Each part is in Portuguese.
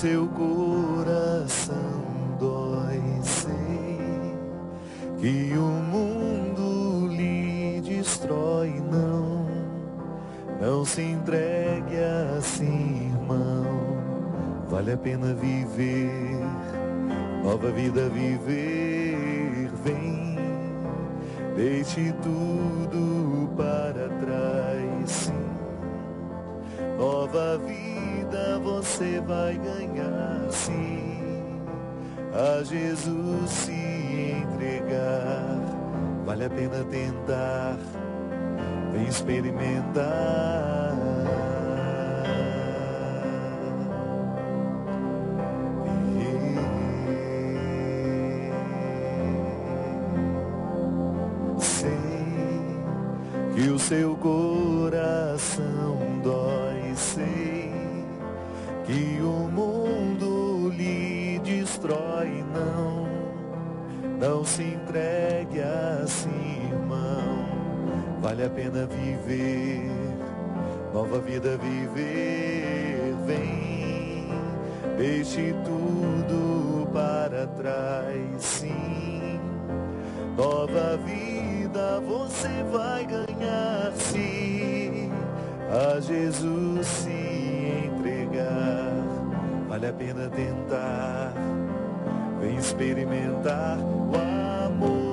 seu coração dói, sei que o mundo lhe destrói. Não se entregue assim, irmão. Vale a pena viver, nova vida viver. Vem, deixe tudo para trás, sim. Nova vida você vai ganhar, sim. A Jesus se entregar, vale a pena tentar. Vem experimentar. Sei que o seu coração dói, sei que o mundo lhe destrói. Não se entregue assim, irmão. Vale a pena viver, nova vida viver. Vem, deixe tudo para trás, sim. Nova vida você vai ganhar, sim. A Jesus se entregar, vale a pena tentar. Vem experimentar o amor.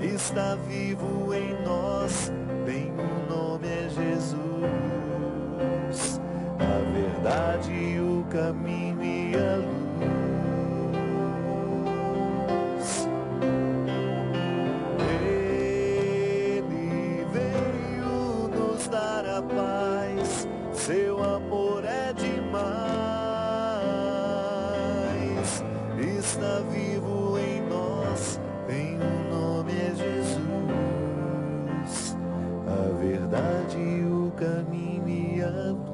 Está vivo em nós, tem um nome, é Jesus. A verdade, o caminho e a luz. Ele veio nos dar a paz, seu amor é demais. Está vivo em nós, tem um nome, é Jesus. A verdade, o caminho e a luz.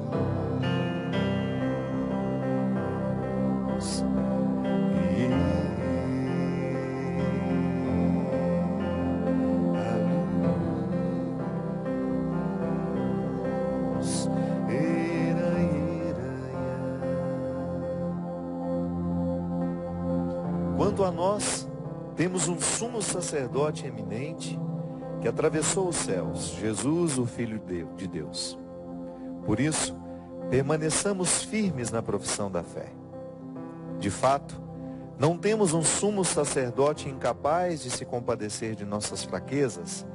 Quanto a nós, temos um sumo sacerdote eminente que atravessou os céus, Jesus, o Filho de Deus. Por isso, permaneçamos firmes na profissão da fé. De fato, não temos um sumo sacerdote incapaz de se compadecer de nossas fraquezas,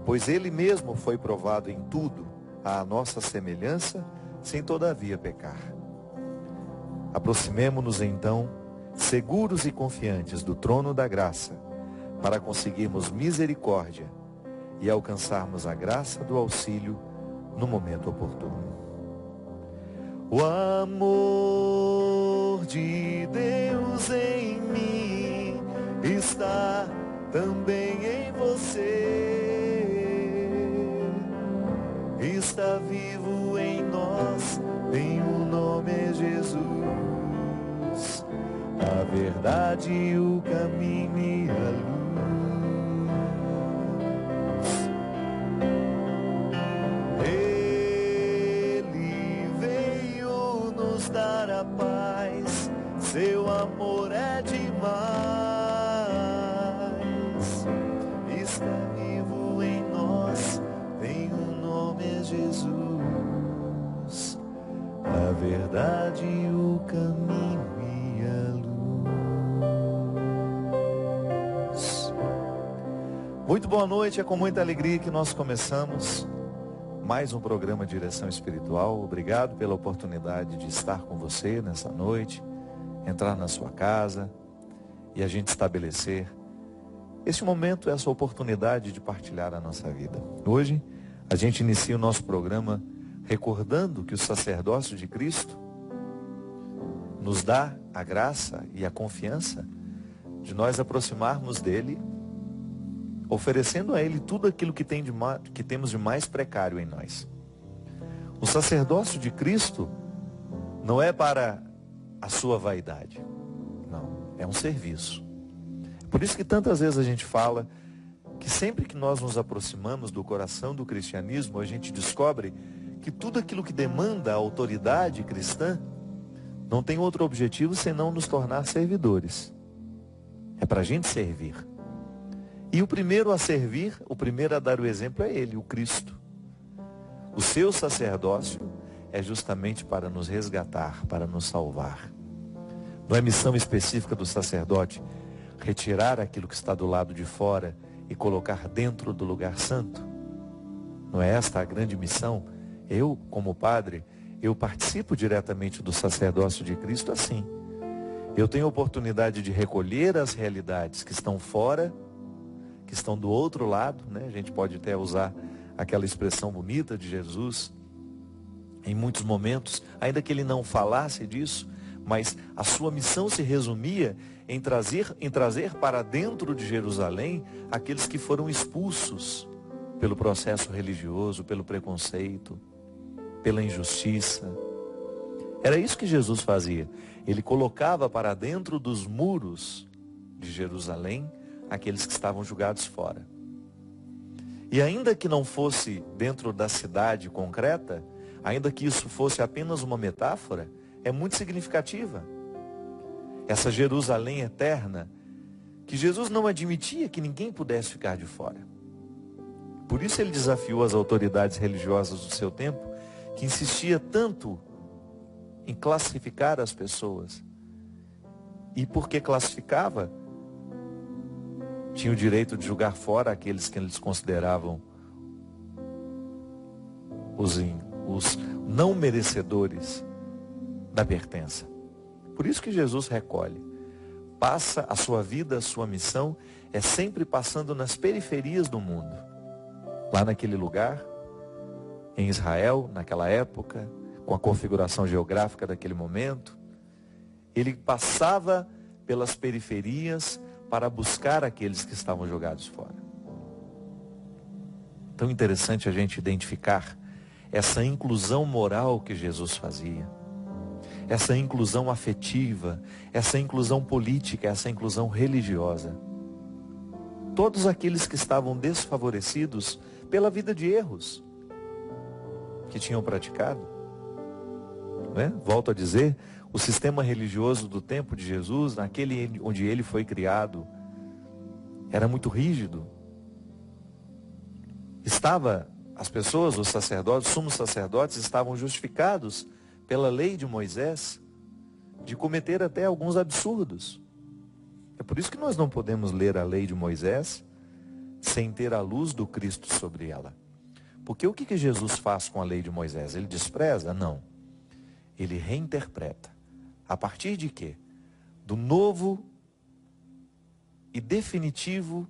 pois ele mesmo foi provado em tudo, à nossa semelhança, sem todavia pecar. Aproximemo-nos então, seguros e confiantes do trono da graça, para conseguirmos misericórdia e alcançarmos a graça do auxílio no momento oportuno. O amor de Deus em mim está também em você. Está vivo em nós, tem um nome, é Jesus. A verdade, o caminho e a luz. Dar a paz, seu amor é demais. Está vivo em nós, tem um nome, é Jesus. A verdade, o caminho e a luz. Muito boa noite, é com muita alegria que nós começamos mais um programa Direção Espiritual. Obrigado pela oportunidade de estar com você nessa noite, entrar na sua casa e a gente estabelecer esse momento, essa oportunidade de partilhar a nossa vida. Hoje, a gente inicia o nosso programa recordando que o sacerdócio de Cristo nos dá a graça e a confiança de nós aproximarmos dele, oferecendo a ele tudo aquilo que temos de mais precário em nós. O sacerdócio de Cristo não é para a sua vaidade, não, é um serviço, Por isso que tantas vezes a gente fala que sempre que nós nos aproximamos do coração do cristianismo, a gente descobre que tudo aquilo que demanda a autoridade cristã não tem outro objetivo senão nos tornar servidores. É para a gente servir. E o primeiro a servir, o primeiro a dar o exemplo é Ele, o Cristo. O seu sacerdócio é justamente para nos resgatar, para nos salvar. Não é missão específica do sacerdote retirar aquilo que está do lado de fora e colocar dentro do lugar santo? Não é esta a grande missão? Eu, como padre, eu participo diretamente do sacerdócio de Cristo assim. Eu tenho a oportunidade de recolher as realidades que estão fora, que estão do outro lado, né? A gente pode até usar aquela expressão bonita de Jesus em muitos momentos, ainda que ele não falasse disso, mas a sua missão se resumia em trazer para dentro de Jerusalém aqueles que foram expulsos pelo processo religioso, pelo preconceito, pela injustiça. Era isso que Jesus fazia. Ele colocava para dentro dos muros de Jerusalém aqueles que estavam julgados fora. E ainda que não fosse dentro da cidade concreta, ainda que isso fosse apenas uma metáfora, é muito significativa. Essa Jerusalém eterna, que Jesus não admitia que ninguém pudesse ficar de fora. Por isso ele desafiou as autoridades religiosas do seu tempo, que insistia tanto em classificar as pessoas. E porque classificava, tinha o direito de julgar fora aqueles que eles consideravam os não merecedores da pertença. Por isso que Jesus recolhe. Passa a sua vida, a sua missão, é sempre passando nas periferias do mundo. Lá naquele lugar, em Israel, naquela época, com a configuração geográfica daquele momento, ele passava pelas periferias para buscar aqueles que estavam jogados fora. Tão interessante a gente identificar essa inclusão moral que Jesus fazia, essa inclusão afetiva, essa inclusão política, essa inclusão religiosa. Todos aqueles que estavam desfavorecidos pela vida de erros que tinham praticado, né? Volto a dizer, o sistema religioso do tempo de Jesus, naquele onde ele foi criado, era muito rígido. As pessoas, os sacerdotes, os sumos sacerdotes, estavam justificados pela lei de Moisés de cometer até alguns absurdos. É por isso que nós não podemos ler a lei de Moisés sem ter a luz do Cristo sobre ela. Porque o que Jesus faz com a lei de Moisés? Ele despreza? Não. Ele reinterpreta. A partir de quê? Do novo e definitivo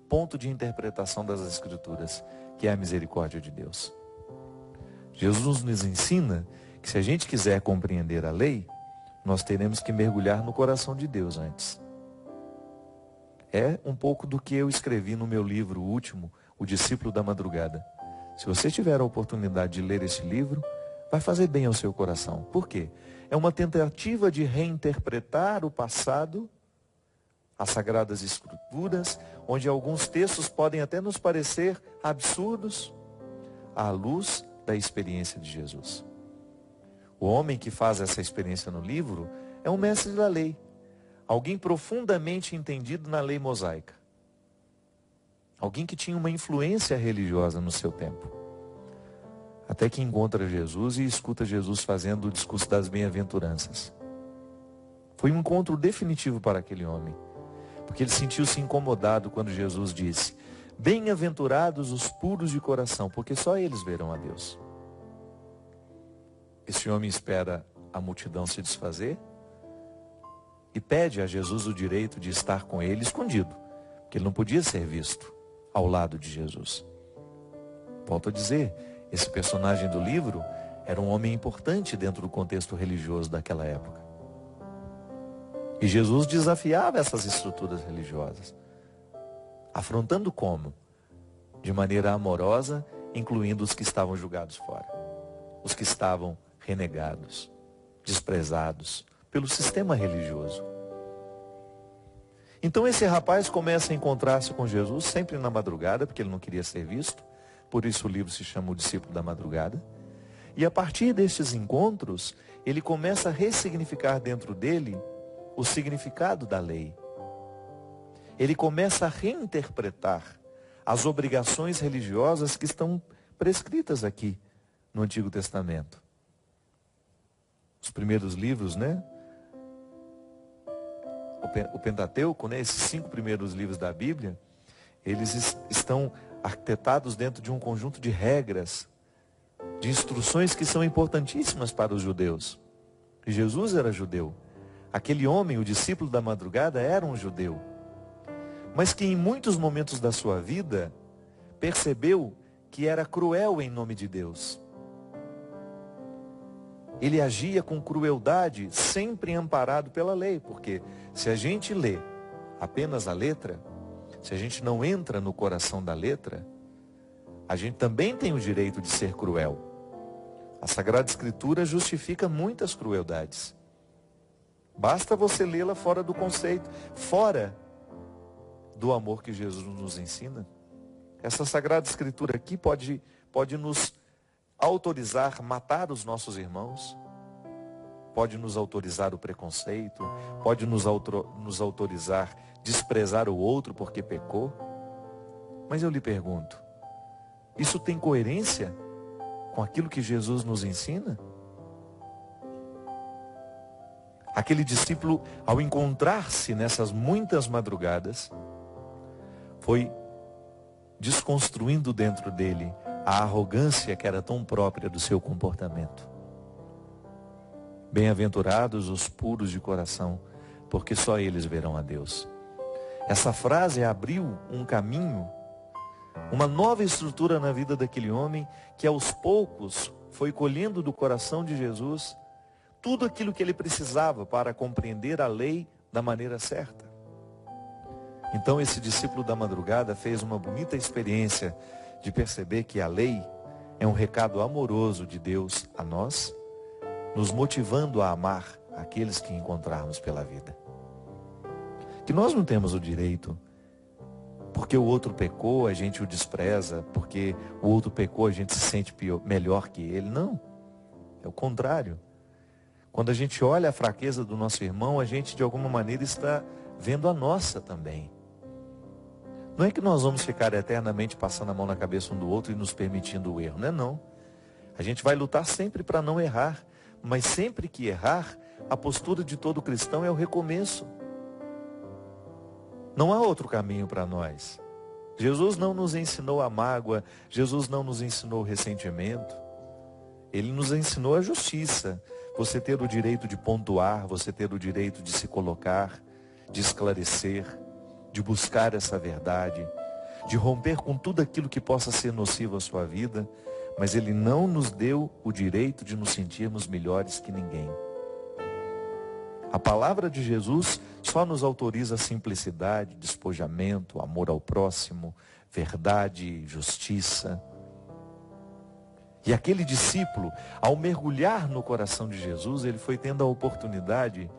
ponto de interpretação das Escrituras, que é a misericórdia de Deus. Jesus nos ensina que se a gente quiser compreender a lei, nós teremos que mergulhar no coração de Deus antes. É um pouco do que eu escrevi no meu livro último, O Discípulo da Madrugada. Se você tiver a oportunidade de ler esse livro, vai fazer bem ao seu coração. Por quê? É uma tentativa de reinterpretar o passado, as Sagradas Escrituras, onde alguns textos podem até nos parecer absurdos, à luz da experiência de Jesus. O homem que faz essa experiência no livro é um mestre da lei, alguém profundamente entendido na lei mosaica, alguém que tinha uma influência religiosa no seu tempo, até que encontra Jesus e escuta Jesus fazendo o discurso das bem-aventuranças. Foi um encontro definitivo para aquele homem, porque ele sentiu-se incomodado quando Jesus disse: bem-aventurados os puros de coração, porque só eles verão a Deus. Esse homem espera a multidão se desfazer e pede a Jesus o direito de estar com ele escondido, porque ele não podia ser visto ao lado de Jesus. Volto a dizer, esse personagem do livro era um homem importante dentro do contexto religioso daquela época. E Jesus desafiava essas estruturas religiosas. Afrontando como? De maneira amorosa, incluindo os que estavam julgados fora. Os que estavam renegados, desprezados pelo sistema religioso. Então esse rapaz começa a encontrar-se com Jesus sempre na madrugada, porque ele não queria ser visto. Por isso o livro se chama O Discípulo da Madrugada. E a partir destes encontros, ele começa a ressignificar dentro dele o significado da lei. Ele começa a reinterpretar as obrigações religiosas que estão prescritas aqui no Antigo Testamento. Os primeiros livros, né? O Pentateuco, né? Esses 5 primeiros livros da Bíblia, eles estão arquitetados dentro de um conjunto de regras, de instruções que são importantíssimas para os judeus. E Jesus era judeu. Aquele homem, o discípulo da madrugada, era um judeu. Mas que em muitos momentos da sua vida, percebeu que era cruel em nome de Deus. Ele agia com crueldade, sempre amparado pela lei, porque se a gente lê apenas a letra, se a gente não entra no coração da letra, a gente também tem o direito de ser cruel. A Sagrada Escritura justifica muitas crueldades. Basta você lê-la fora do conceito, fora do amor que Jesus nos ensina. Essa Sagrada Escritura aqui pode nos autorizar a matar os nossos irmãos, pode nos autorizar o preconceito, pode nos autorizar desprezar o outro porque pecou. Mas eu lhe pergunto, isso tem coerência com aquilo que Jesus nos ensina? Aquele discípulo, ao encontrar-se nessas muitas madrugadas, foi desconstruindo dentro dele a arrogância que era tão própria do seu comportamento. Bem-aventurados os puros de coração, porque só eles verão a Deus. Essa frase abriu um caminho, uma nova estrutura na vida daquele homem, que aos poucos foi colhendo do coração de Jesus tudo aquilo que ele precisava para compreender a lei da maneira certa. Então esse discípulo da madrugada fez uma bonita experiência de perceber que a lei é um recado amoroso de Deus a nós, nos motivando a amar aqueles que encontrarmos pela vida. Que nós não temos o direito, porque o outro pecou, a gente o despreza, porque o outro pecou, a gente se sente melhor que ele. Não, é o contrário. Quando a gente olha a fraqueza do nosso irmão, a gente de alguma maneira está vendo a nossa também. Não é que nós vamos ficar eternamente passando a mão na cabeça um do outro e nos permitindo o erro, não é não. A gente vai lutar sempre para não errar, mas sempre que errar, a postura de todo cristão é o recomeço. Não há outro caminho para nós. Jesus não nos ensinou a mágoa, Jesus não nos ensinou o ressentimento. Ele nos ensinou a justiça. Você ter o direito de pontuar, você ter o direito de se colocar, de esclarecer, de buscar essa verdade, de romper com tudo aquilo que possa ser nocivo à sua vida, mas Ele não nos deu o direito de nos sentirmos melhores que ninguém. A palavra de Jesus só nos autoriza simplicidade, despojamento, amor ao próximo, verdade, justiça. E aquele discípulo, ao mergulhar no coração de Jesus, ele foi tendo a oportunidade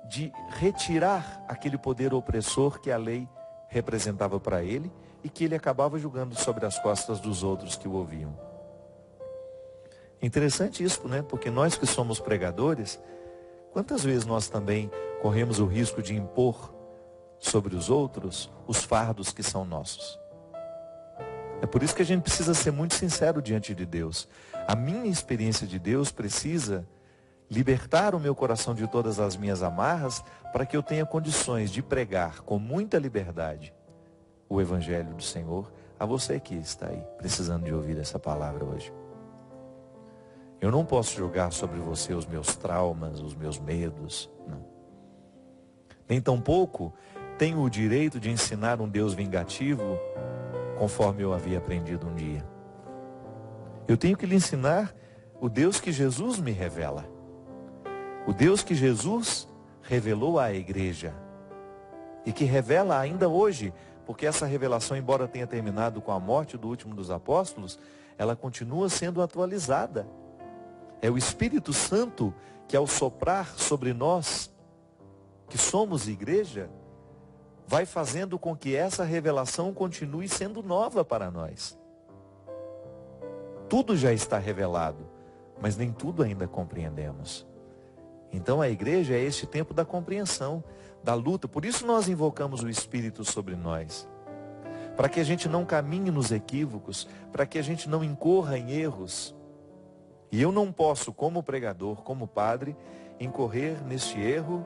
de retirar aquele poder opressor que a lei representava para ele e que ele acabava julgando sobre as costas dos outros que o ouviam. Interessante isso, né? Porque nós que somos pregadores, quantas vezes nós também corremos o risco de impor sobre os outros os fardos que são nossos? É por isso que a gente precisa ser muito sincero diante de Deus. A minha experiência de Deus precisa libertar o meu coração de todas as minhas amarras para que eu tenha condições de pregar com muita liberdade o Evangelho do Senhor a você que está aí, precisando de ouvir essa palavra hoje. Eu não posso jogar sobre você os meus traumas, os meus medos, não. Nem tampouco tenho o direito de ensinar um Deus vingativo conforme eu havia aprendido um dia. Eu tenho que lhe ensinar o Deus que Jesus me revela. O Deus que Jesus revelou à igreja. E que revela ainda hoje, porque essa revelação, embora tenha terminado com a morte do último dos apóstolos, ela continua sendo atualizada. É o Espírito Santo que, ao soprar sobre nós que somos igreja, vai fazendo com que essa revelação continue sendo nova para nós. Tudo já está revelado, mas nem tudo ainda compreendemos. Então a igreja é este tempo da compreensão, da luta. Por isso nós invocamos o Espírito sobre nós. Para que a gente não caminhe nos equívocos, para que a gente não incorra em erros. E eu não posso, como pregador, como padre, incorrer neste erro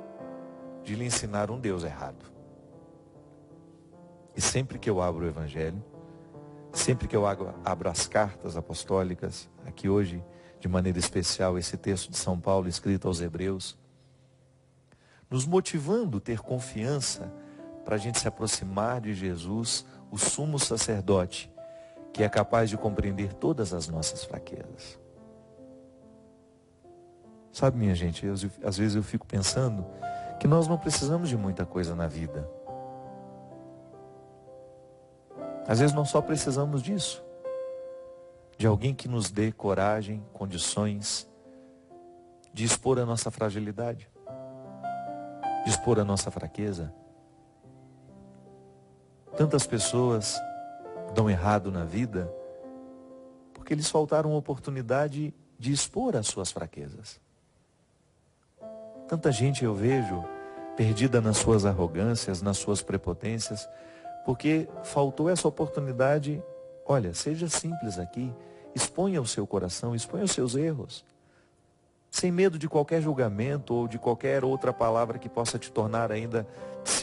de lhe ensinar um Deus errado. E sempre que eu abro o Evangelho, sempre que eu abro as cartas apostólicas, aqui hoje, de maneira especial, esse texto de São Paulo escrito aos Hebreus, nos motivando a ter confiança para a gente se aproximar de Jesus, o sumo sacerdote, que é capaz de compreender todas as nossas fraquezas. Sabe, minha gente, às vezes eu fico pensando que nós não precisamos de muita coisa na vida. Às vezes nós só precisamos disso. De alguém que nos dê coragem, condições de expor a nossa fragilidade, de expor a nossa fraqueza. Tantas pessoas dão errado na vida porque eles faltaram a oportunidade de expor as suas fraquezas. Tanta gente eu vejo perdida nas suas arrogâncias, nas suas prepotências, porque faltou essa oportunidade. Olha, seja simples aqui, exponha o seu coração, exponha os seus erros, sem medo de qualquer julgamento ou de qualquer outra palavra que possa te tornar ainda,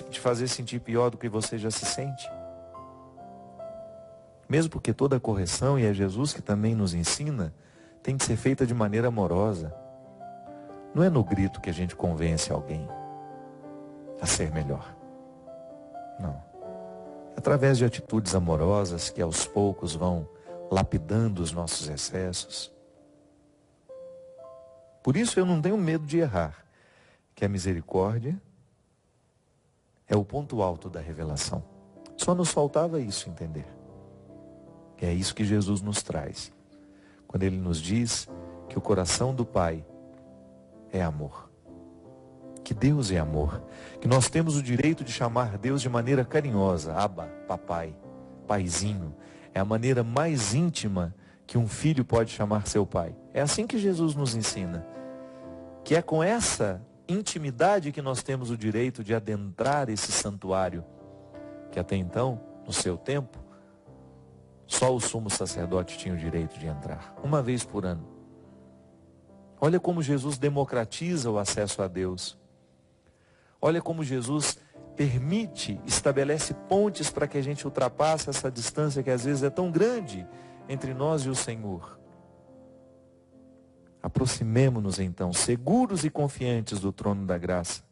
te fazer sentir pior do que você já se sente. Mesmo porque toda correção, e é Jesus que também nos ensina, tem que ser feita de maneira amorosa. Não é no grito que a gente convence alguém a ser melhor. Não. É através de atitudes amorosas que aos poucos vão lapidando os nossos excessos. Por isso eu não tenho medo de errar, que a misericórdia é o ponto alto da revelação. Só nos faltava isso entender. E é isso que Jesus nos traz, quando Ele nos diz que o coração do Pai é amor. Que Deus é amor. Que nós temos o direito de chamar Deus de maneira carinhosa. Abba, papai, paizinho. É a maneira mais íntima que um filho pode chamar seu pai. É assim que Jesus nos ensina. Que é com essa intimidade que nós temos o direito de adentrar esse santuário. Que até então, no seu tempo, só o sumo sacerdote tinha o direito de entrar. Uma vez por ano. Olha como Jesus democratiza o acesso a Deus. Olha como Jesus permite, estabelece pontes para que a gente ultrapasse essa distância que às vezes é tão grande entre nós e o Senhor. Aproximemo-nos então, seguros e confiantes do trono da graça,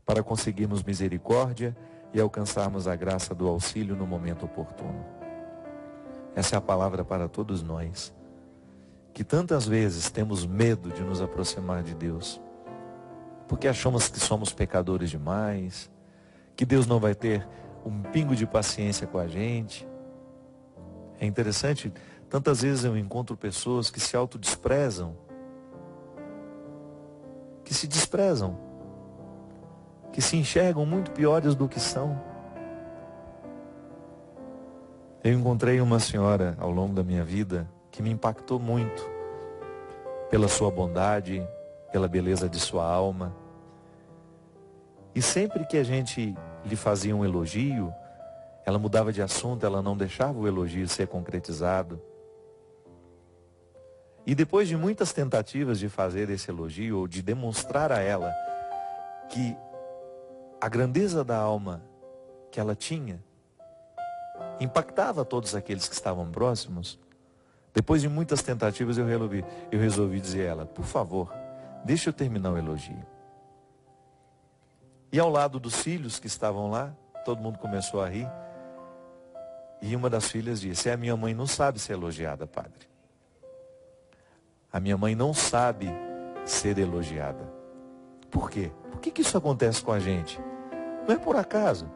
para conseguirmos misericórdia e alcançarmos a graça do auxílio no momento oportuno. Essa é a palavra para todos nós, que tantas vezes temos medo de nos aproximar de Deus, porque achamos que somos pecadores demais, que Deus não vai ter um pingo de paciência com a gente. É interessante, tantas vezes eu encontro pessoas que se autodesprezam, que se desprezam, que se enxergam muito piores do que são. Eu encontrei uma senhora ao longo da minha vida que me impactou muito pela sua bondade, pela beleza de sua alma. E sempre que a gente lhe fazia um elogio, ela mudava de assunto, ela não deixava o elogio ser concretizado. E depois de muitas tentativas de fazer esse elogio, ou de demonstrar a ela que a grandeza da alma que ela tinha impactava todos aqueles que estavam próximos, depois de muitas tentativas eu resolvi dizer a ela: por favor, deixa eu terminar o elogio. E ao lado dos filhos que estavam lá, todo mundo começou a rir. E uma das filhas disse: a minha mãe não sabe ser elogiada, padre. A minha mãe não sabe ser elogiada. Por quê? Por que isso acontece com a gente? Não é por acaso.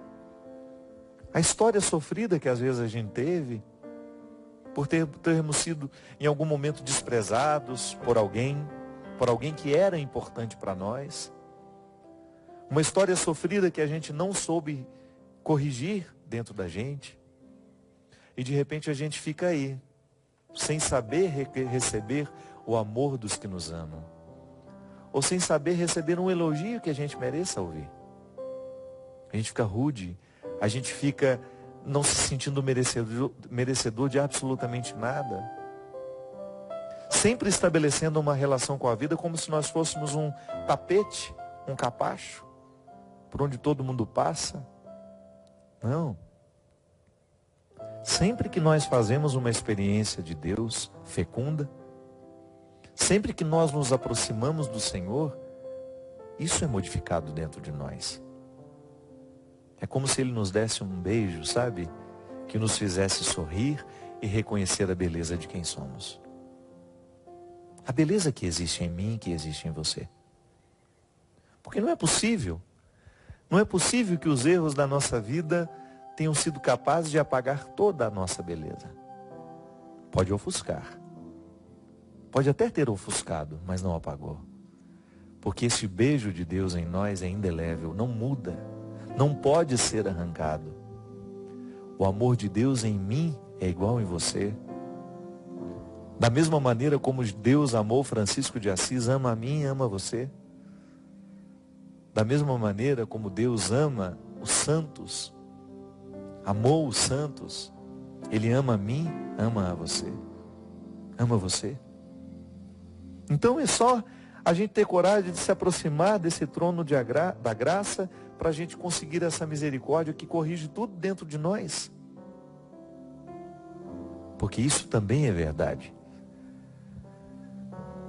A história sofrida que às vezes a gente teve, por termos sido em algum momento desprezados por alguém que era importante para nós, Uma história sofrida que a gente não soube corrigir dentro da gente. E de repente a gente fica aí, sem saber receber o amor dos que nos amam. Ou sem saber receber um elogio que a gente mereça ouvir. A gente fica rude, a gente fica não se sentindo merecedor de absolutamente nada. Sempre estabelecendo uma relação com a vida como se nós fôssemos um tapete, um capacho, por onde todo mundo passa. Não. Sempre que nós fazemos uma experiência de Deus fecunda, sempre que nós nos aproximamos do Senhor, isso é modificado dentro de nós. É como se Ele nos desse um beijo, sabe? Que nos fizesse sorrir e reconhecer a beleza de quem somos. A beleza que existe em mim, que existe em você. Porque não é possível que os erros da nossa vida tenham sido capazes de apagar toda a nossa beleza. Pode ofuscar. Pode até ter ofuscado, mas não apagou. Porque esse beijo de Deus em nós é indelével, não muda, não pode ser arrancado. O amor de Deus em mim é igual em você. Da mesma maneira como Deus amou Francisco de Assis, ama a mim e ama você. Da mesma maneira como Deus ama os santos, amou os santos, Ele ama a mim, ama a você. Ama você. Então é só a gente ter coragem de se aproximar desse trono da graça para a gente conseguir essa misericórdia que corrige tudo dentro de nós. Porque isso também é verdade.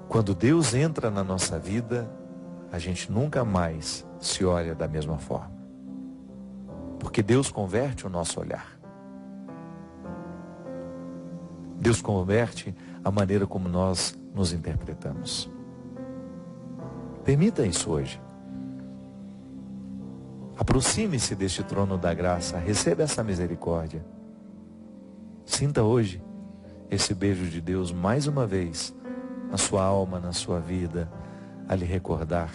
Quando Deus entra na nossa vida, a gente nunca mais se olha da mesma forma. Porque Deus converte o nosso olhar. Deus converte a maneira como nós nos interpretamos. Permita isso hoje. Aproxime-se deste trono da graça, receba essa misericórdia. Sinta hoje esse beijo de Deus mais uma vez na sua alma, na sua vida, a lhe recordar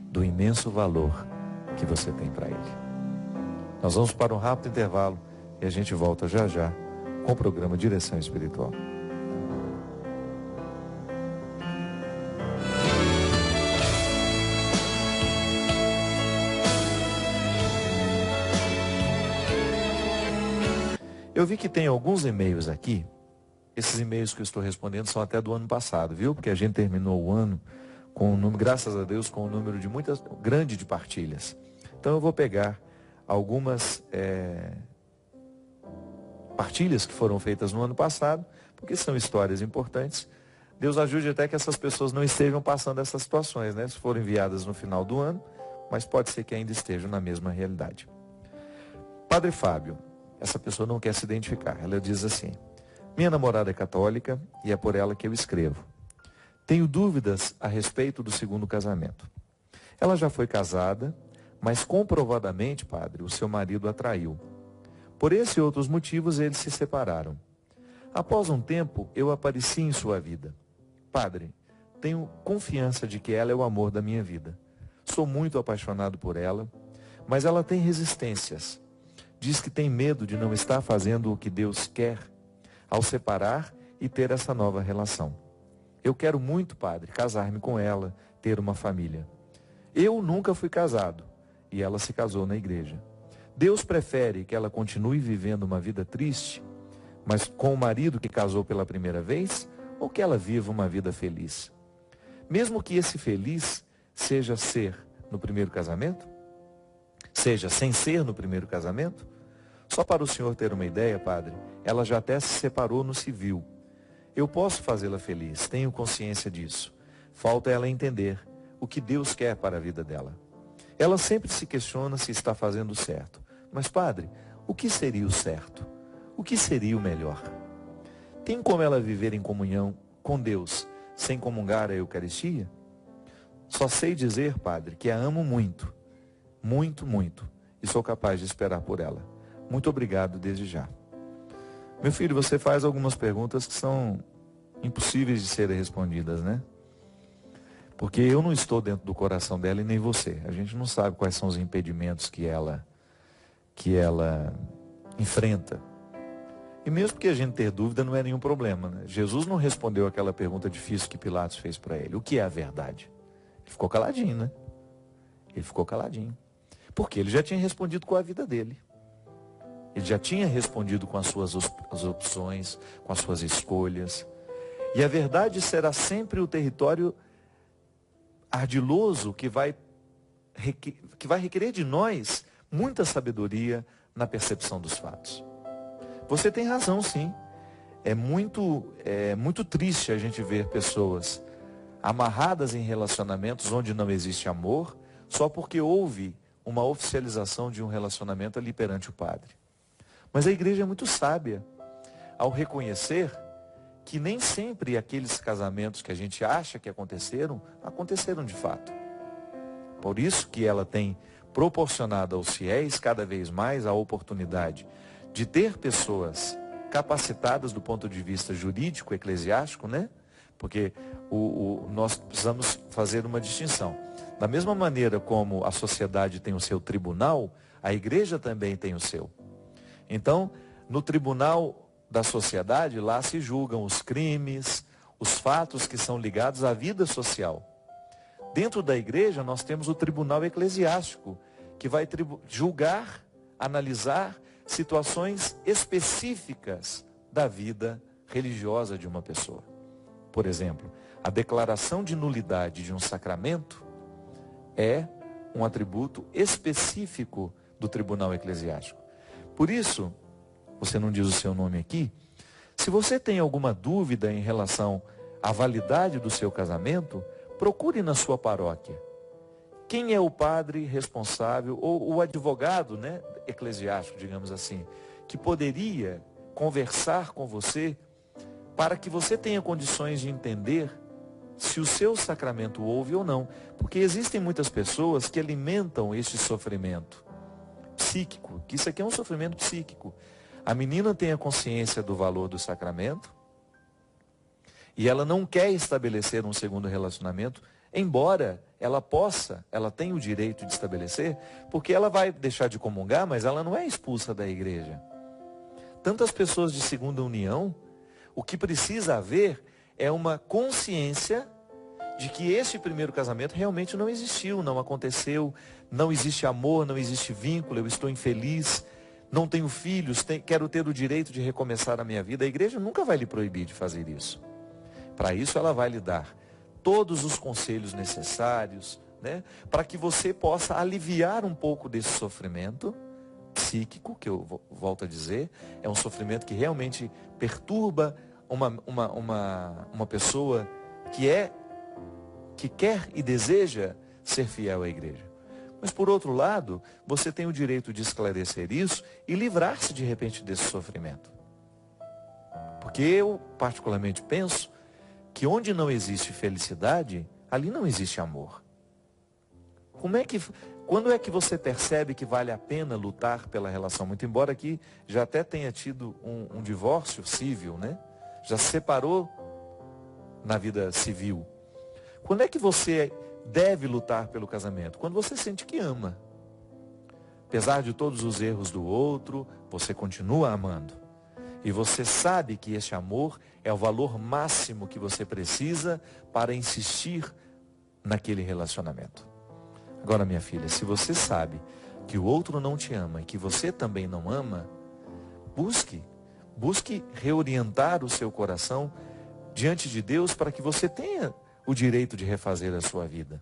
do imenso valor que você tem para Ele. Nós vamos para um rápido intervalo e a gente volta já já com o programa Direção Espiritual. Eu vi que tem alguns e-mails aqui. Esses e-mails que eu estou respondendo são até do ano passado, viu? Porque a gente terminou o ano com um número, graças a Deus, com um número de grande de partilhas. Então eu vou pegar algumas partilhas que foram feitas no ano passado, porque são histórias importantes. Deus ajude até que essas pessoas não estejam passando essas situações, né? Se foram enviadas no final do ano, mas pode ser que ainda estejam na mesma realidade. Padre Fábio, essa pessoa não quer se identificar. Ela diz assim: minha namorada é católica e é por ela que eu escrevo. Tenho dúvidas a respeito do segundo casamento. Ela já foi casada, mas comprovadamente, padre, o seu marido a traiu. Por esse e outros motivos, eles se separaram. Após um tempo, eu apareci em sua vida. Padre, tenho confiança de que ela é o amor da minha vida. Sou muito apaixonado por ela, mas ela tem resistências. Diz que tem medo de não estar fazendo o que Deus quer ao separar e ter essa nova relação. Eu quero muito, padre, casar-me com ela, ter uma família. Eu nunca fui casado e ela se casou na igreja. Deus prefere que ela continue vivendo uma vida triste, mas com o marido que casou pela primeira vez, ou que ela viva uma vida feliz? Mesmo que esse feliz seja ser no primeiro casamento, seja sem ser no primeiro casamento. Só para o senhor ter uma ideia, padre, ela já até se separou no civil. Eu posso fazê-la feliz, tenho consciência disso. Falta ela entender o que Deus quer para a vida dela. Ela sempre se questiona se está fazendo certo. Mas, padre, o que seria o certo? O que seria o melhor? Tem como ela viver em comunhão com Deus sem comungar a Eucaristia? Só sei dizer, padre, que a amo muito, muito, muito, e sou capaz de esperar por ela. Muito obrigado desde já. Meu filho, você faz algumas perguntas que são impossíveis de serem respondidas, né? Porque eu não estou dentro do coração dela e nem você. A gente não sabe quais são os impedimentos que ela enfrenta. E mesmo que a gente ter dúvida, não é nenhum problema, né? Jesus não respondeu aquela pergunta difícil que Pilatos fez para ele. O que é a verdade? Ele ficou caladinho, né? Ele ficou caladinho. Porque ele já tinha respondido com a vida dele. Ele já tinha respondido com as suas as opções, com as suas escolhas. E a verdade será sempre o território ardiloso que vai requerer de nós muita sabedoria na percepção dos fatos. Você tem razão, sim. É muito triste a gente ver pessoas amarradas em relacionamentos onde não existe amor, só porque houve uma oficialização de um relacionamento ali perante o padre. Mas a igreja é muito sábia ao reconhecer que nem sempre aqueles casamentos que a gente acha que aconteceram de fato. Por isso que ela tem proporcionado aos fiéis cada vez mais a oportunidade de ter pessoas capacitadas do ponto de vista jurídico, eclesiástico, né? Porque nós precisamos fazer uma distinção. Da mesma maneira como a sociedade tem o seu tribunal, a igreja também tem o seu. Então, no tribunal da sociedade, lá se julgam os crimes, os fatos que são ligados à vida social. Dentro da igreja, nós temos o tribunal eclesiástico, que vai julgar, analisar situações específicas da vida religiosa de uma pessoa. Por exemplo, a declaração de nulidade de um sacramento é um atributo específico do tribunal eclesiástico. Por isso, você não diz o seu nome aqui, se você tem alguma dúvida em relação à validade do seu casamento, procure na sua paróquia. Quem é o padre responsável, ou o advogado, né, eclesiástico, digamos assim, que poderia conversar com você para que você tenha condições de entender se o seu sacramento houve ou não. Porque existem muitas pessoas que alimentam este sofrimento psíquico, que isso aqui é um sofrimento psíquico. A menina tem a consciência do valor do sacramento e ela não quer estabelecer um segundo relacionamento, embora ela tenha o direito de estabelecer, porque ela vai deixar de comungar, mas ela não é expulsa da igreja. Tantas pessoas de segunda união, o que precisa haver é uma consciência de que esse primeiro casamento realmente não existiu, não aconteceu, não existe amor, não existe vínculo, eu estou infeliz, não tenho filhos, quero ter o direito de recomeçar a minha vida. A igreja nunca vai lhe proibir de fazer isso. Para isso ela vai lhe dar todos os conselhos necessários, né, para que você possa aliviar um pouco desse sofrimento psíquico, que eu volto a dizer, é um sofrimento que realmente perturba uma pessoa que quer e deseja ser fiel à igreja. Mas por outro lado, você tem o direito de esclarecer isso e livrar-se de repente desse sofrimento. Porque eu particularmente penso que onde não existe felicidade, ali não existe amor. Quando é que você percebe que vale a pena lutar pela relação? Muito embora aqui já até tenha tido um divórcio civil, né? Já se separou na vida civil. Quando é que você deve lutar pelo casamento? Quando você sente que ama. Apesar de todos os erros do outro, você continua amando. E você sabe que esse amor é o valor máximo que você precisa para insistir naquele relacionamento. Agora, minha filha, se você sabe que o outro não te ama e que você também não ama, busque reorientar o seu coração diante de Deus para que você tenha o direito de refazer a sua vida.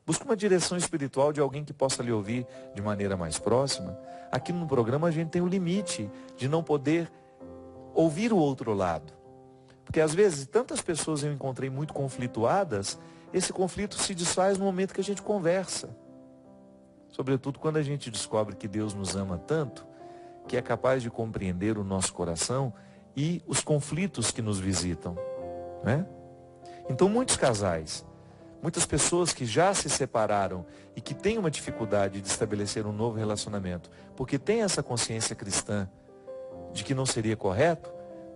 Busque uma direção espiritual de alguém que possa lhe ouvir de maneira mais próxima. Aqui no programa a gente tem o limite de não poder ouvir o outro lado. Porque às vezes tantas pessoas eu encontrei muito conflituadas, esse conflito se desfaz no momento que a gente conversa. Sobretudo quando a gente descobre que Deus nos ama tanto, que é capaz de compreender o nosso coração e os conflitos que nos visitam, né? Então muitos casais, muitas pessoas que já se separaram e que têm uma dificuldade de estabelecer um novo relacionamento, porque têm essa consciência cristã de que não seria correto,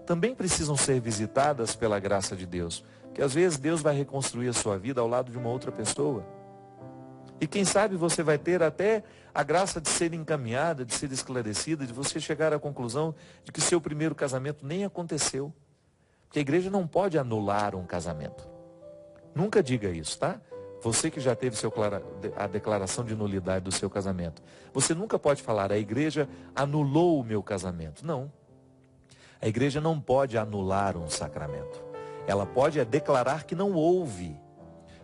também precisam ser visitadas pela graça de Deus. Porque às vezes Deus vai reconstruir a sua vida ao lado de uma outra pessoa. E quem sabe você vai ter até a graça de ser encaminhada, de ser esclarecida, de você chegar à conclusão de que seu primeiro casamento nem aconteceu. Porque a igreja não pode anular um casamento. Nunca diga isso, tá? Você que já teve a declaração de nulidade do seu casamento. Você nunca pode falar, a igreja anulou o meu casamento. Não. A igreja não pode anular um sacramento. Ela pode declarar que não houve.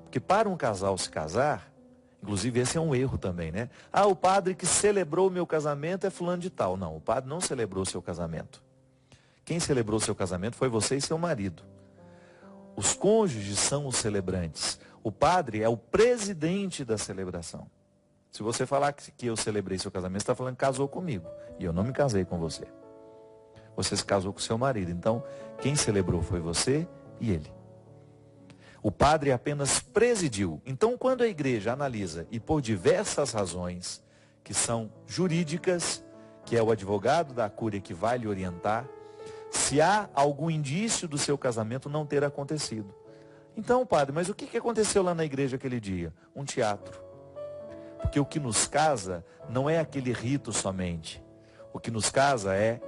Porque para um casal se casar, inclusive esse é um erro também, né? Ah, o padre que celebrou o meu casamento é fulano de tal. Não, o padre não celebrou o seu casamento. Quem celebrou o seu casamento foi você e seu marido. Os cônjuges são os celebrantes. O padre é o presidente da celebração. Se você falar que eu celebrei seu casamento, você está falando que casou comigo. E eu não me casei com você. Você se casou com seu marido. Então, quem celebrou foi você e ele. O padre apenas presidiu. Então, quando a igreja analisa, e por diversas razões, que são jurídicas, que é o advogado da cúria que vai lhe orientar, se há algum indício do seu casamento não ter acontecido. Então, padre, mas o que aconteceu lá na igreja aquele dia? Um teatro. Porque o que nos casa não é aquele rito somente. O que nos casa é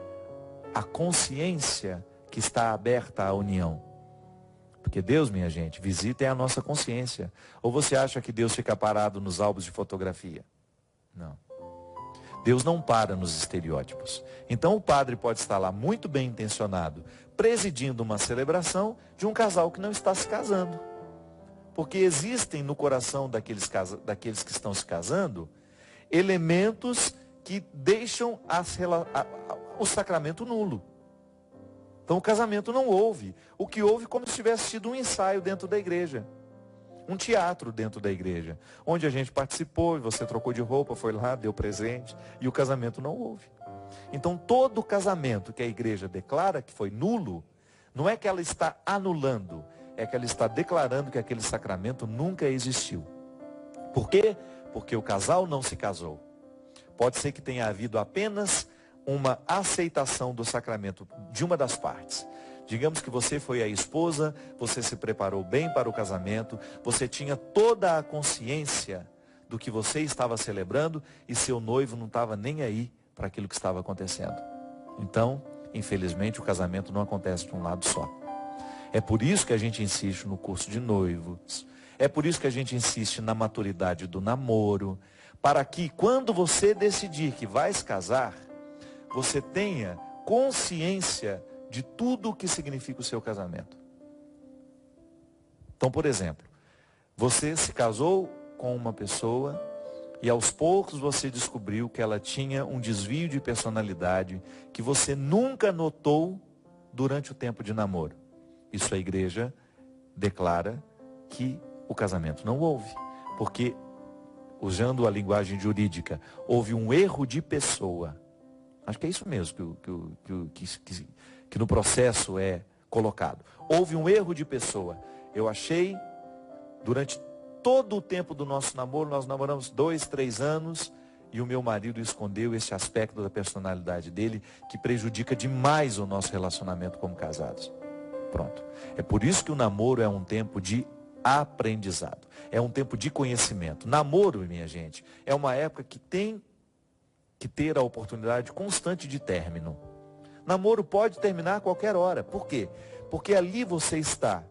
a consciência que está aberta à união. Porque Deus, minha gente, visita a nossa consciência. Ou você acha que Deus fica parado nos álbuns de fotografia? Não. Deus não para nos estereótipos. Então o padre pode estar lá muito bem intencionado, presidindo uma celebração de um casal que não está se casando. Porque existem no coração daqueles que estão se casando, elementos que deixam o sacramento nulo. Então o casamento não houve. O que houve como se tivesse sido um ensaio dentro da igreja. Um teatro dentro da igreja. Onde a gente participou, você trocou de roupa, foi lá, deu presente. E o casamento não houve. Então todo casamento que a igreja declara que foi nulo, não é que ela está anulando, é que ela está declarando que aquele sacramento nunca existiu. Por quê? Porque o casal não se casou. Pode ser que tenha havido apenas uma aceitação do sacramento de uma das partes. Digamos que você foi a esposa, você se preparou bem para o casamento, você tinha toda a consciência do que você estava celebrando e seu noivo não estava nem aí para aquilo que estava acontecendo. Então, infelizmente, o casamento não acontece de um lado só. É por isso que a gente insiste no curso de noivos, é por isso que a gente insiste na maturidade do namoro, para que quando você decidir que vai se casar, você tenha consciência de tudo o que significa o seu casamento. Então, por exemplo, você se casou com uma pessoa e aos poucos você descobriu que ela tinha um desvio de personalidade que você nunca notou durante o tempo de namoro. Isso a igreja declara que o casamento não houve, porque, usando a linguagem jurídica, houve um erro de pessoa. Acho que é isso mesmo que no processo é colocado. Houve um erro de pessoa. Eu achei, durante todo o tempo do nosso namoro, nós namoramos 2, 3 anos, e o meu marido escondeu esse aspecto da personalidade dele, que prejudica demais o nosso relacionamento como casados. Pronto. É por isso que o namoro é um tempo de aprendizado. É um tempo de conhecimento. Namoro, minha gente, é uma época que tem que ter a oportunidade constante de término. Namoro pode terminar a qualquer hora. Por quê? Porque ali você está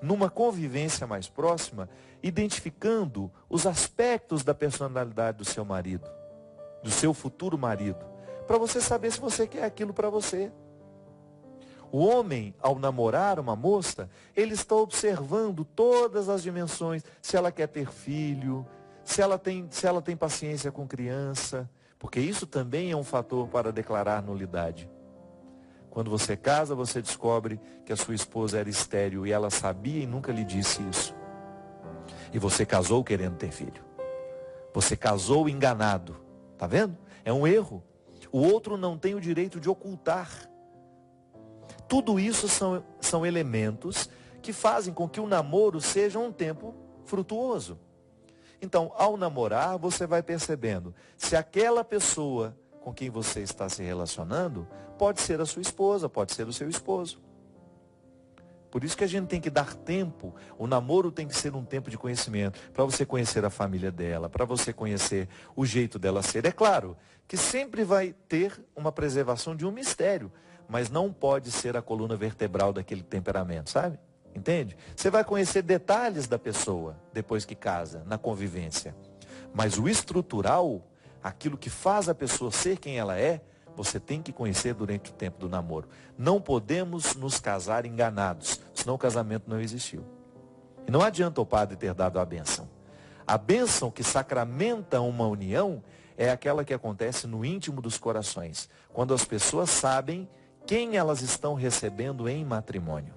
numa convivência mais próxima, identificando os aspectos da personalidade do seu marido, do seu futuro marido, para você saber se você quer aquilo para você. O homem, ao namorar uma moça, ele está observando todas as dimensões, se ela quer ter filho, se ela tem paciência com criança, porque isso também é um fator para declarar nulidade. Quando você casa, você descobre que a sua esposa era estéril e ela sabia e nunca lhe disse isso. E você casou querendo ter filho. Você casou enganado. Tá vendo? É um erro. O outro não tem o direito de ocultar. Tudo isso são elementos que fazem com que o namoro seja um tempo frutuoso. Então, ao namorar, você vai percebendo se aquela pessoa com quem você está se relacionando pode ser a sua esposa, pode ser o seu esposo. Por isso que a gente tem que dar tempo, o namoro tem que ser um tempo de conhecimento, para você conhecer a família dela, para você conhecer o jeito dela ser. É claro que sempre vai ter uma preservação de um mistério, mas não pode ser a coluna vertebral daquele temperamento, sabe? Entende? Você vai conhecer detalhes da pessoa depois que casa, na convivência. Mas o estrutural, aquilo que faz a pessoa ser quem ela é, você tem que conhecer durante o tempo do namoro. Não podemos nos casar enganados, senão o casamento não existiu. E não adianta o padre ter dado a bênção. A bênção que sacramenta uma união é aquela que acontece no íntimo dos corações, quando as pessoas sabem quem elas estão recebendo em matrimônio.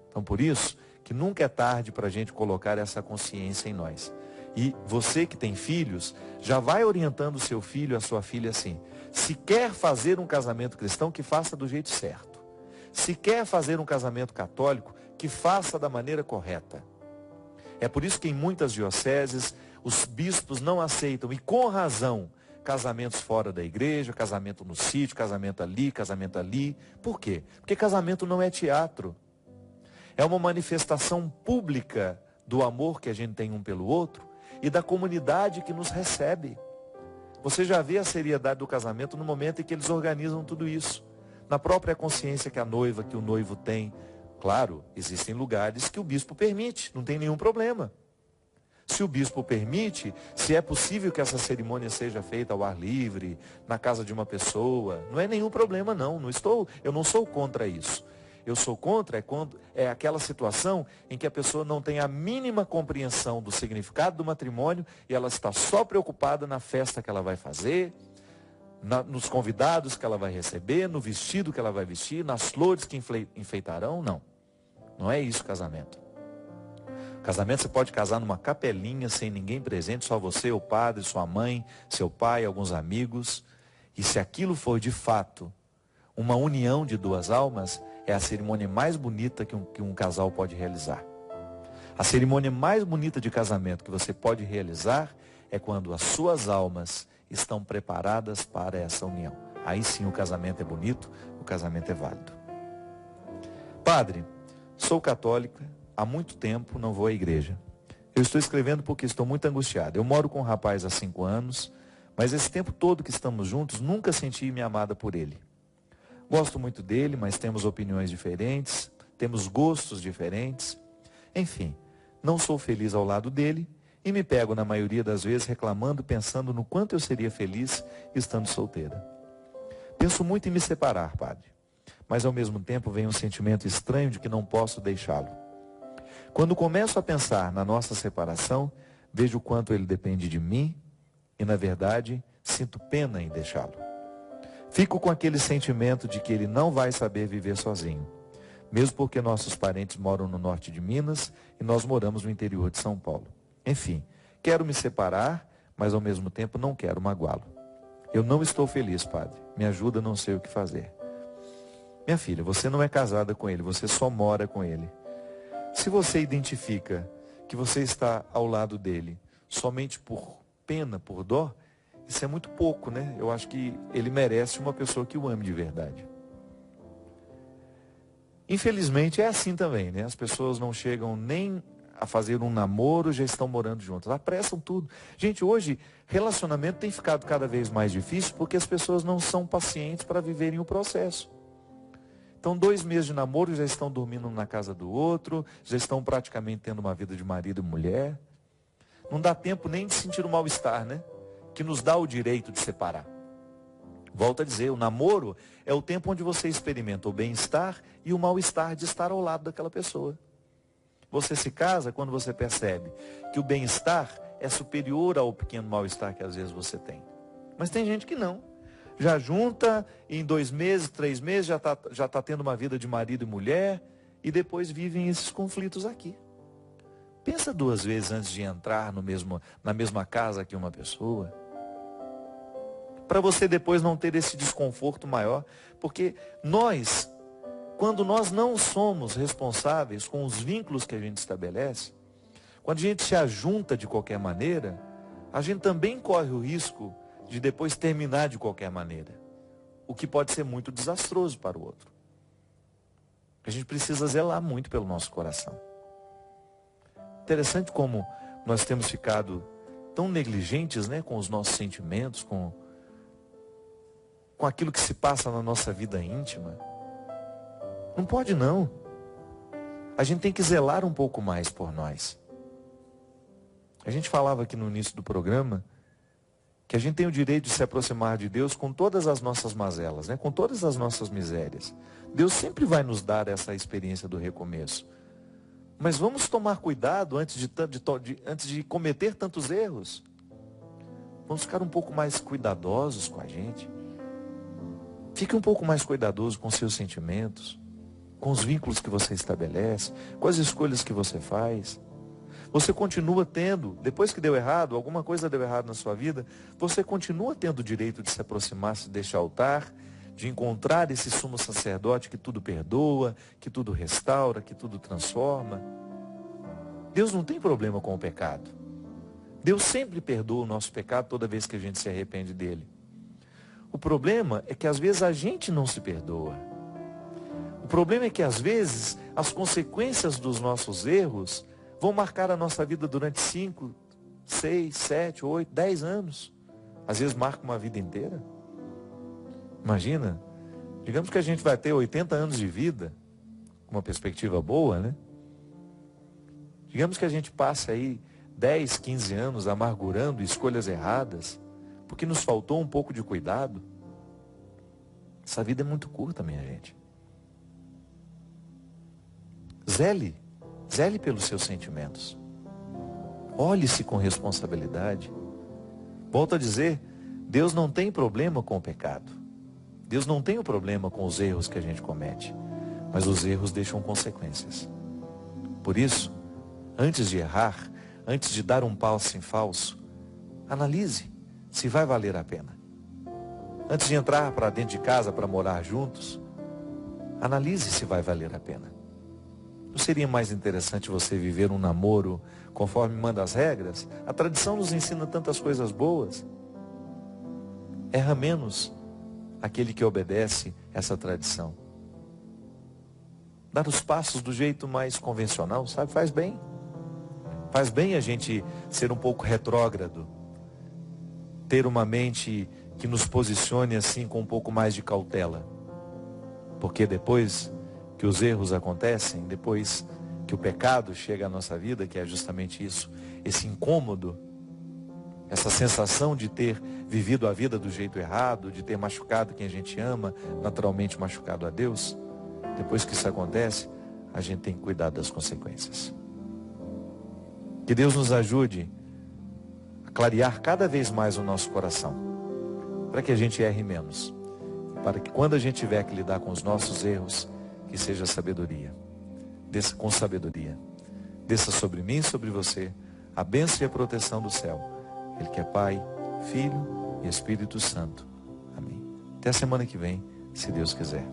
Então, por isso, que nunca é tarde para a gente colocar essa consciência em nós. E você que tem filhos, já vai orientando o seu filho, a sua filha assim: se quer fazer um casamento cristão, que faça do jeito certo. Se quer fazer um casamento católico, que faça da maneira correta. É por isso que em muitas dioceses, os bispos não aceitam, e com razão, casamentos fora da igreja, casamento no sítio, casamento ali, casamento ali. Por quê? Porque casamento não é teatro. É uma manifestação pública do amor que a gente tem um pelo outro e da comunidade que nos recebe. Você já vê a seriedade do casamento no momento em que eles organizam tudo isso. Na própria consciência que a noiva, que o noivo tem. Claro, existem lugares que o bispo permite, não tem nenhum problema. Se o bispo permite, se é possível que essa cerimônia seja feita ao ar livre, na casa de uma pessoa, não é nenhum problema não. Eu não sou contra isso. Eu sou contra quando é aquela situação em que a pessoa não tem a mínima compreensão do significado do matrimônio e ela está só preocupada na festa que ela vai fazer, nos convidados que ela vai receber, no vestido que ela vai vestir, nas flores que enfeitarão. Não. Não é isso casamento. Casamento você pode casar numa capelinha, sem ninguém presente, só você, o padre, sua mãe, seu pai, alguns amigos. E se aquilo for de fato uma união de duas almas, é a cerimônia mais bonita que um casal pode realizar. A cerimônia mais bonita de casamento que você pode realizar é quando as suas almas estão preparadas para essa união. Aí sim o casamento é bonito, o casamento é válido. Padre, sou católica, há muito tempo não vou à igreja. Eu estou escrevendo porque estou muito angustiada. Eu moro com um rapaz há 5 anos, mas esse tempo todo que estamos juntos, nunca senti-me amada por ele. Gosto muito dele, mas temos opiniões diferentes, temos gostos diferentes. Enfim, não sou feliz ao lado dele e me pego na maioria das vezes reclamando, pensando no quanto eu seria feliz estando solteira. Penso muito em me separar, padre, mas ao mesmo tempo vem um sentimento estranho de que não posso deixá-lo. Quando começo a pensar na nossa separação, vejo o quanto ele depende de mim e, na verdade, sinto pena em deixá-lo. Fico com aquele sentimento de que ele não vai saber viver sozinho, mesmo porque nossos parentes moram no norte de Minas e nós moramos no interior de São Paulo. Enfim, quero me separar, mas ao mesmo tempo não quero magoá-lo. Eu não estou feliz, padre. Me ajuda, não sei o que fazer. Minha filha, você não é casada com ele, você só mora com ele. Se você identifica que você está ao lado dele somente por pena, por dó, isso é muito pouco, né? Eu acho que ele merece uma pessoa que o ame de verdade. Infelizmente é assim também, né? As pessoas não chegam nem a fazer um namoro, já estão morando juntas. Apressam tudo. Gente, hoje relacionamento tem ficado cada vez mais difícil porque as pessoas não são pacientes para viverem o processo. Então 2 meses de namoro já estão dormindo um na casa do outro, já estão praticamente tendo uma vida de marido e mulher. Não dá tempo nem de sentir o mal-estar, né? Que nos dá o direito de separar. Volto a dizer, o namoro é o tempo onde você experimenta o bem-estar e o mal-estar de estar ao lado daquela pessoa. Você se casa quando você percebe que o bem-estar é superior ao pequeno mal-estar que às vezes você tem. Mas tem gente que não. Já junta, em 2 meses, 3 meses, já tá tendo uma vida de marido e mulher, e depois vivem esses conflitos aqui. Pensa 2 vezes antes de entrar na mesma casa que uma pessoa. Para você depois não ter esse desconforto maior. Porque quando nós não somos responsáveis com os vínculos que a gente estabelece, quando a gente se ajunta de qualquer maneira, a gente também corre o risco de depois terminar de qualquer maneira, o que pode ser muito desastroso para o outro. A gente precisa zelar muito pelo nosso coração. Interessante como nós temos ficado tão negligentes, né, com os nossos sentimentos, com aquilo que se passa na nossa vida íntima. Não pode não. A gente tem que zelar um pouco mais por nós. A gente falava aqui no início do programa que a gente tem o direito de se aproximar de Deus com todas as nossas mazelas, né? Com todas as nossas misérias. Deus sempre vai nos dar essa experiência do recomeço. Mas vamos tomar cuidado antes de cometer tantos erros. Vamos ficar um pouco mais cuidadosos com a gente. Fique um pouco mais cuidadoso com seus sentimentos, com os vínculos que você estabelece, com as escolhas que você faz. Você continua tendo, depois que deu errado, alguma coisa deu errado na sua vida, você continua tendo o direito de se aproximar-se deste altar, de encontrar esse sumo sacerdote que tudo perdoa, que tudo restaura, que tudo transforma. Deus não tem problema com o pecado. Deus sempre perdoa o nosso pecado toda vez que a gente se arrepende dele. O problema é que às vezes a gente não se perdoa. O problema é que às vezes as consequências dos nossos erros vão marcar a nossa vida durante 5, 6, 7, 8, 10 anos. Às vezes marca uma vida inteira. Imagina, digamos que a gente vai ter 80 anos de vida, com uma perspectiva boa, né? Digamos que a gente passe aí 10, 15 anos amargurando escolhas erradas, porque nos faltou um pouco de cuidado. Essa vida é muito curta, minha gente. Zele pelos seus sentimentos. Olhe-se com responsabilidade. Volto a dizer, Deus não tem problema com o pecado. Deus não tem o problema com os erros que a gente comete. Mas os erros deixam consequências. Por isso, antes de errar, antes de dar um passo em falso, analise se vai valer a pena. Antes de entrar para dentro de casa para morar juntos, analise se vai valer a pena. Não seria mais interessante você viver um namoro conforme manda as regras? A tradição nos ensina tantas coisas boas. Erra menos aquele que obedece essa tradição. Dar os passos do jeito mais convencional, sabe? Faz bem. Faz bem a gente ser um pouco retrógrado. Ter uma mente que nos posicione assim com um pouco mais de cautela. Porque depois que os erros acontecem, depois que o pecado chega à nossa vida, que é justamente isso, esse incômodo, essa sensação de ter vivido a vida do jeito errado, de ter machucado quem a gente ama, naturalmente machucado a Deus, depois que isso acontece, a gente tem que cuidar das consequências. Que Deus nos ajude a clarear cada vez mais o nosso coração, para que a gente erre menos, para que quando a gente tiver que lidar com os nossos erros, que seja sabedoria. Desça com sabedoria. Desça sobre mim e sobre você a bênção e a proteção do céu. Ele que é Pai, Filho e Espírito Santo. Amém. Até a semana que vem, se Deus quiser.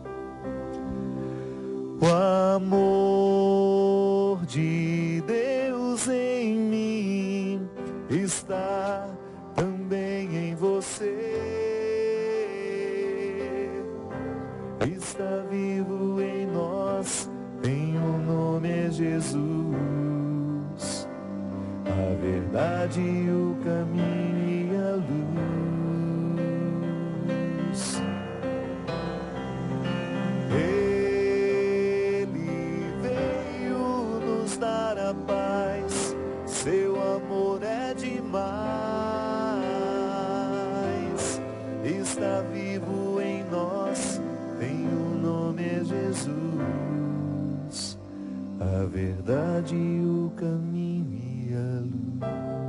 O amor de Deus em mim está também em você. Está vivo em nós, tem um nome é Jesus. A verdade, o caminho e a luz. Ele veio nos dar a paz, seu amor é demais. Está vivo em nós, tem um nome é Jesus. A verdade, o caminho e a luz.